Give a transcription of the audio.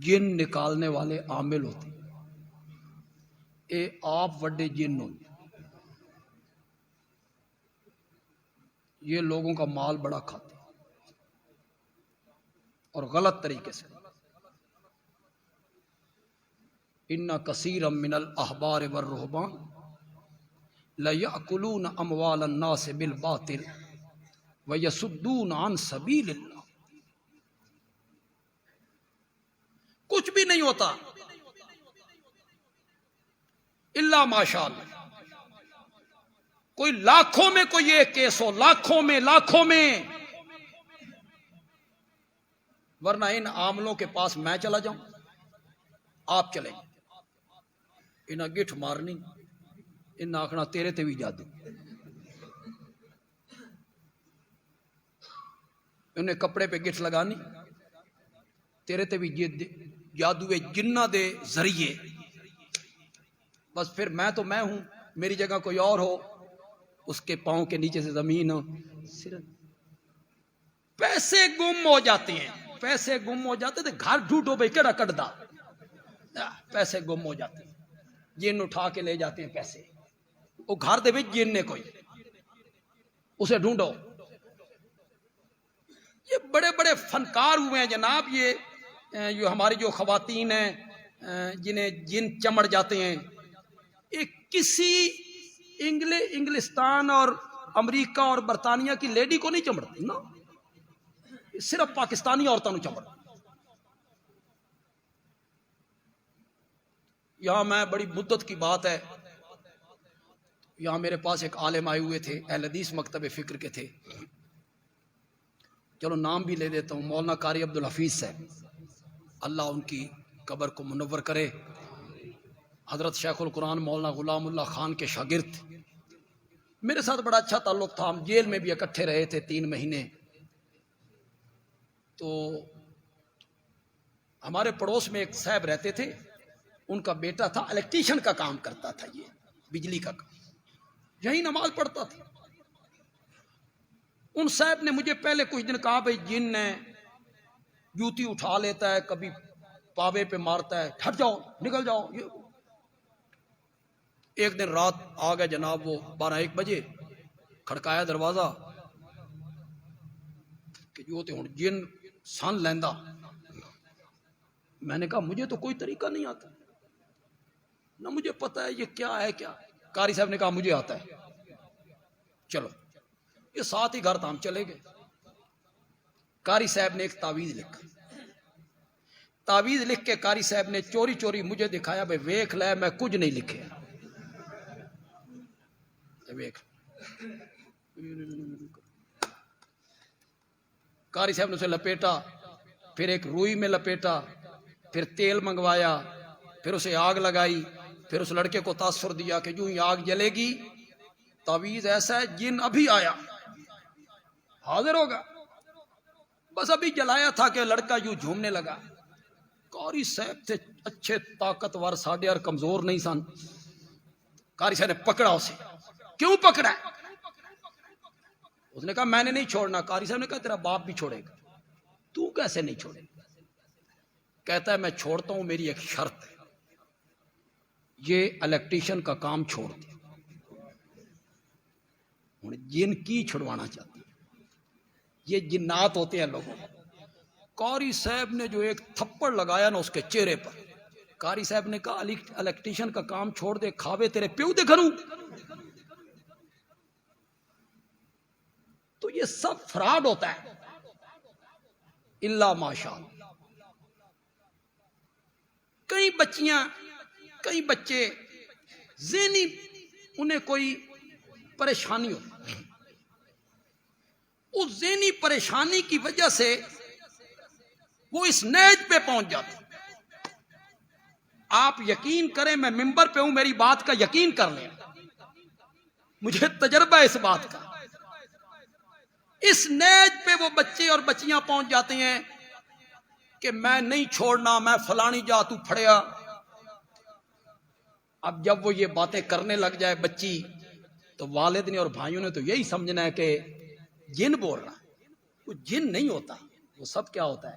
جن نکالنے والے عامل ہوتے اے آپ وڈے جن ہو، یہ لوگوں کا مال بڑا کھاتے اور غلط طریقے سے۔ ان کثیرا من الاحبار والرہبان لیأکلون اموال الناس بالباطل ویصدون عن سبیل اللہ۔ کچھ بھی نہیں ہوتا الا ماشاء اللہ، کوئی لاکھوں میں کوئی ایک کیس ہو، لاکھوں میں ورنہ ان عاملوں کے پاس میں چلا جاؤں، آپ چلیں، انہیں گٹھ مارنی، انہیں آکھنا تیرے تے بھی جادو، انہیں کپڑے پہ گٹھ لگانی، تیرے تے بھی جادو جنہ دے ذریعے، بس پھر میں تو میں ہوں، میری جگہ کوئی اور ہو، اس کے پاؤں کے نیچے سے زمین ہو، پیسے گم ہو جاتے ہیں، پیسے گم ہو جاتے تھے، گھر ڈھونڈو بھائی کیڑا کٹدا، پیسے گم ہو جاتے ہیں، جن اٹھا کے لے جاتے ہیں پیسے، وہ گھر دے وچ جن نے کوئی، اسے ڈھونڈو۔ یہ بڑے بڑے فنکار ہوئے ہیں جناب، یہ ہماری جو خواتین ہیں جنہیں جن چمڑ جاتے ہیں، یہ کسی انگلستان اور امریکہ اور برطانیہ کی لیڈی کو نہیں چمڑتی نا، صرف پاکستانی عورتوں نے چمڑ۔ یہاں میں بڑی مدت کی بات ہے، یہاں میرے پاس ایک عالم آئے ہوئے تھے، اہل حدیث مکتب فکر کے تھے، چلو نام بھی لے دیتا ہوں، مولانا قاری عبدالحفیظ صاحب، اللہ ان کی قبر کو منور کرے، حضرت شیخ القرآن مولانا غلام اللہ خان کے شاگرد، میرے ساتھ بڑا اچھا تعلق تھا، ہم جیل میں بھی اکٹھے رہے تھے 3 مہینے۔ تو ہمارے پڑوس میں ایک صاحب رہتے تھے، ان کا بیٹا تھا الیکٹریشین کا کام کرتا تھا، یہ بجلی کا کام، یہی نماز پڑھتا تھا۔ ان صاحب نے مجھے پہلے کچھ دن کہا بھائی جن ہے، جوتی اٹھا لیتا ہے، کبھی پاوے پہ مارتا ہے، ہٹ جاؤ نکل جاؤ۔ ایک دن رات آ گئے جناب، وہ 12-1 بجے کھڑکایا دروازہ کہ جو تے ہن جن سن لیندا۔ میں نے کہا مجھے تو کوئی طریقہ نہیں آتا، نہ مجھے پتا ہے یہ کیا ہے کیا۔ قاری صاحب نے کہا مجھے آتا ہے، چلو، یہ ساتھ ہی گھر تھا، ہم چلے گئے۔ قاری صاحب نے ایک تعویذ لکھا، تعویذ لکھ کے قاری صاحب نے چوری چوری مجھے دکھایا، بھائی ویکھ لے میں کچھ نہیں لکھے، ویکھ۔ قاری صاحب نے اسے لپیٹا، پھر ایک روئی میں لپیٹا، پھر تیل منگوایا، پھر اسے آگ لگائی، پھر اس لڑکے کو تاثر دیا کہ جو ہی آگ جلے گی تعویذ ایسا ہے جن ابھی آیا حاضر ہوگا۔ بس ابھی جلایا تھا کہ لڑکا یوں جھومنے لگا۔ قاری صاحب تھے اچھے طاقتور، ساڈے اور کمزور نہیں سن۔ قاری صاحب نے پکڑا اسے، کیوں پکڑا ہے؟ اس نے کہا میں نے نہیں چھوڑنا۔ قاری صاحب نے کہا تیرا باپ بھی چھوڑے گا، تو کیسے نہیں چھوڑے گا؟ کہتا ہے میں چھوڑتا ہوں، میری ایک شرط ہے، یہ الیکٹریشین کا کام چھوڑ دے۔ جن کی چھڑوانا چاہتے ہیں، یہ جنات ہوتے ہیں لوگوں۔ قاری صاحب نے جو ایک تھپڑ لگایا نا اس کے چہرے پر، قاری صاحب نے کہا الیکٹریشین کا کام چھوڑ دے، کھاوے تیرے پیو دے گھروں۔ تو یہ سب فراڈ ہوتا ہے، اللہ ماشاء اللہ۔ کئی بچیاں، کئی بچے ذہنی انہیں کوئی پریشانی ہو، اس ذہنی پریشانی کی وجہ سے وہ اس نیج پہ پہنچ جاتے۔ آپ یقین کریں، میں ممبر پہ ہوں، میری بات کا یقین کر لیں، مجھے تجربہ ہے اس بات کا۔ اس نیج پہ وہ بچے اور بچیاں پہنچ جاتے ہیں کہ میں نہیں چھوڑنا، میں فلانی جا تو پھڑیا۔ اب جب وہ یہ باتیں کرنے لگ جائے بچی، تو والد نے اور بھائیوں نے تو یہی سمجھنا ہے کہ جن بول رہا ہے، وہ جن نہیں ہوتا، وہ سب کیا ہوتا ہے؟